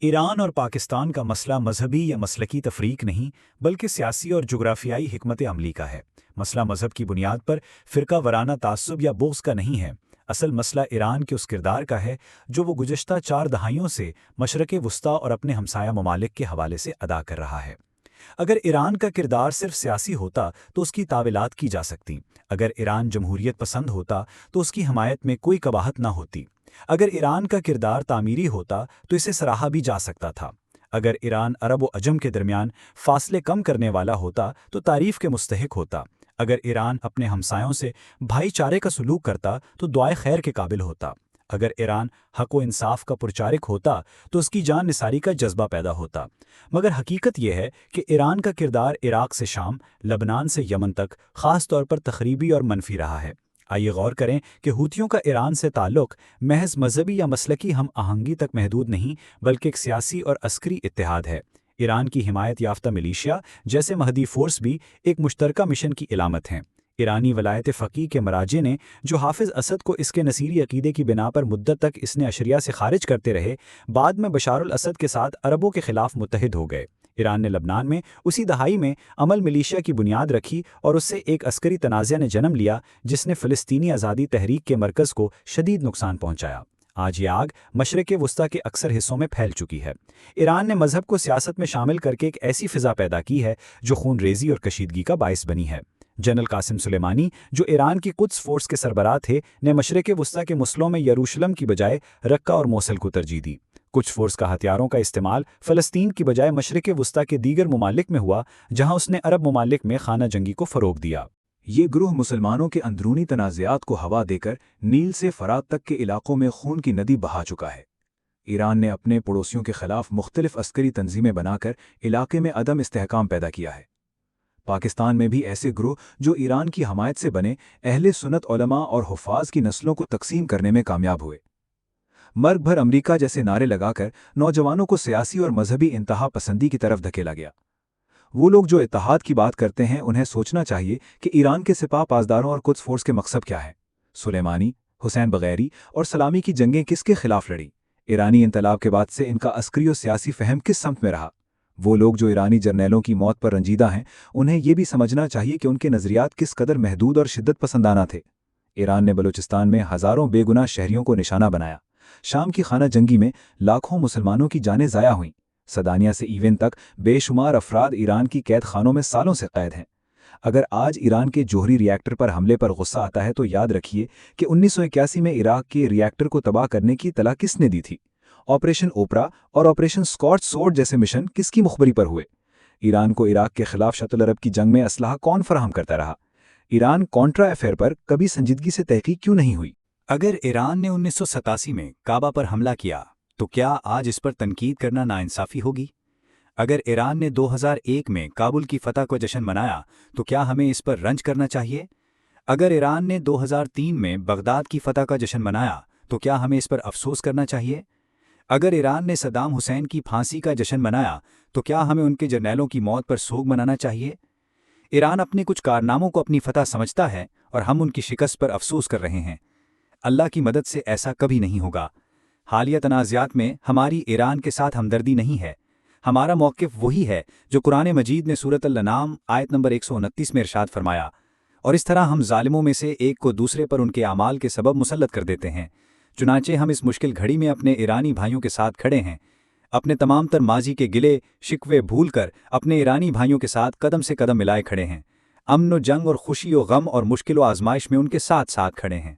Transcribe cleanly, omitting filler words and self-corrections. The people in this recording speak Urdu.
ایران اور پاکستان کا مسئلہ مذہبی یا مسلکی تفریق نہیں بلکہ سیاسی اور جغرافیائی حکمت عملی کا ہے۔ مسئلہ مذہب کی بنیاد پر فرقہ وارانہ تعصب یا بغض کا نہیں ہے۔ اصل مسئلہ ایران کے اس کردار کا ہے جو وہ گزشتہ 4 دہائیوں سے مشرق وسطیٰ اور اپنے ہمسایہ ممالک کے حوالے سے ادا کر رہا ہے۔ اگر ایران کا کردار صرف سیاسی ہوتا تو اس کی تعویلات کی جا سکتی۔ اگر ایران جمہوریت پسند ہوتا تو اس کی حمایت میں کوئی قباحت نہ ہوتی۔ اگر ایران کا کردار تعمیری ہوتا تو اسے سراہا بھی جا سکتا تھا۔ اگر ایران عرب و عجم کے درمیان فاصلے کم کرنے والا ہوتا تو تعریف کے مستحق ہوتا۔ اگر ایران اپنے ہمسایوں سے بھائی چارے کا سلوک کرتا تو دعائے خیر کے قابل ہوتا۔ اگر ایران حق و انصاف کا پرچارک ہوتا تو اس کی جان نثاری کا جذبہ پیدا ہوتا۔ مگر حقیقت یہ ہے کہ ایران کا کردار عراق سے شام، لبنان سے یمن تک خاص طور پر تخریبی اور منفی رہا ہے۔ آئیے غور کریں کہ حوثیوں کا ایران سے تعلق محض مذہبی یا مسلکی ہم آہنگی تک محدود نہیں بلکہ ایک سیاسی اور عسکری اتحاد ہے۔ ایران کی حمایت یافتہ ملیشیا جیسے مہدی فورس بھی ایک مشترکہ مشن کی علامت ہیں۔ ایرانی ولایت فقیہ کے مراجع نے جو حافظ اسد کو اس کے نصیری عقیدے کی بنا پر مدت تک اس نے اشریہ سے خارج کرتے رہے، بعد میں بشار الاسد کے ساتھ عربوں کے خلاف متحد ہو گئے۔ ایران نے لبنان میں اسی دہائی میں عمل ملیشیا کی بنیاد رکھی اور اس سے ایک عسکری تنازع نے جنم لیا جس نے فلسطینی آزادی تحریک کے مرکز کو شدید نقصان پہنچایا۔ آج یہ آگ مشرق وسطیٰ کے اکثر حصوں میں پھیل چکی ہے۔ ایران نے مذہب کو سیاست میں شامل کر کے ایک ایسی فضا پیدا کی ہے جو خون ریزی اور کشیدگی کا باعث بنی ہے۔ جنرل قاسم سلیمانی جو ایران کی قدس فورس کے سربراہ تھے نے مشرق وسطیٰ کے مسئلوں میں یروشلم کی بجائے رقہ اور موصل کو ترجیح دی۔ کچھ فورس کا ہتھیاروں کا استعمال فلسطین کی بجائے مشرق وسطیٰ کے دیگر ممالک میں ہوا جہاں اس نے عرب ممالک میں خانہ جنگی کو فروغ دیا۔ یہ گروہ مسلمانوں کے اندرونی تنازعات کو ہوا دے کر نیل سے فرات تک کے علاقوں میں خون کی ندی بہا چکا ہے۔ ایران نے اپنے پڑوسیوں کے خلاف مختلف عسکری تنظیمیں بنا کر علاقے میں عدم استحکام پیدا کیا ہے۔ پاکستان میں بھی ایسے گروہ جو ایران کی حمایت سے بنے اہل سنت علماء اور حفاظ کی نسلوں کو تقسیم کرنے میں کامیاب ہوئے۔ مرگ بھر امریکہ جیسے نعرے لگا کر نوجوانوں کو سیاسی اور مذہبی انتہا پسندی کی طرف دھکیلا گیا۔ وہ لوگ جو اتحاد کی بات کرتے ہیں انہیں سوچنا چاہیے کہ ایران کے سپاہ پاسداروں اور قدس فورس کے مقصد کیا ہے۔ سلیمانی، حسین بغیری اور سلامی کی جنگیں کس کے خلاف لڑیں؟ ایرانی انقلاب کے بعد سے ان کا عسکری اور سیاسی فہم کس سمت میں رہا؟ وہ لوگ جو ایرانی جرنیلوں کی موت پر رنجیدہ ہیں انہیں یہ بھی سمجھنا چاہیے کہ ان کے نظریات کس قدر محدود اور شدت پسندانہ تھے۔ ایران نے بلوچستان میں ہزاروں بے گناہ شہریوں کو نشانہ بنایا۔ شام کی خانہ جنگی میں لاکھوں مسلمانوں کی جانیں ضائع ہوئیں۔ سدانیہ سے ایون تک بے شمار افراد ایران کی قید خانوں میں سالوں سے قید ہیں۔ اگر آج ایران کے جوہری ری ایکٹر پر حملے پر غصہ آتا ہے تو یاد رکھیے کہ 1981 میں عراق کے ری ایکٹر کو تباہ کرنے کی اطلاع کس نے دی تھی؟ آپریشن اوپرا اور آپریشن اسکاٹ سورڈ جیسے مشن کس کی مخبری پر ہوئے؟ ایران کو عراق کے خلاف شط العرب کی جنگ میں اسلحہ کون فراہم کرتا رہا؟ ایران کانٹرا افیئر پر کبھی سنجیدگی سے تحقیق کیوں نہیں ہوئی؟ اگر ایران نے 1987 میں کعبہ پر حملہ کیا تو کیا آج اس پر تنقید کرنا ناانصافی ہوگی؟ اگر ایران نے 2001 میں کابل کی فتح کو جشن منایا تو کیا ہمیں اس پر رنج کرنا چاہیے؟ اگر ایران نے 2003 میں بغداد کی فتح کا جشن منایا تو کیا ہمیں اس پر افسوس کرنا چاہیے؟ اگر ایران نے صدام حسین کی پھانسی کا جشن منایا تو کیا ہمیں ان کے جرنیلوں کی موت پر سوگ منانا چاہیے؟ ایران اپنے کچھ کارناموں کو اپنی فتح سمجھتا ہے اور ہم ان کی شکست پر افسوس کر رہے ہیں۔ اللہ کی مدد سے ایسا کبھی نہیں ہوگا۔ حالیہ تنازعات میں ہماری ایران کے ساتھ ہمدردی نہیں ہے۔ ہمارا موقف وہی ہے جو قرآن مجید نے سورۃ الانعام آیت نمبر 129 میں ارشاد فرمایا، اور اس طرح ہم ظالموں میں سے ایک کو دوسرے پر ان کے اعمال کے سبب مسلط کر دیتے ہیں۔ چنانچہ ہم اس مشکل گھڑی میں اپنے ایرانی بھائیوں کے ساتھ کھڑے ہیں، اپنے تمام تر ماضی کے گلے شکوے بھول کر اپنے ایرانی بھائیوں کے ساتھ قدم سے قدم ملائے کھڑے ہیں، امن و جنگ اور خوشی و غم اور مشکل و آزمائش میں ان کے ساتھ ساتھ کھڑے ہیں۔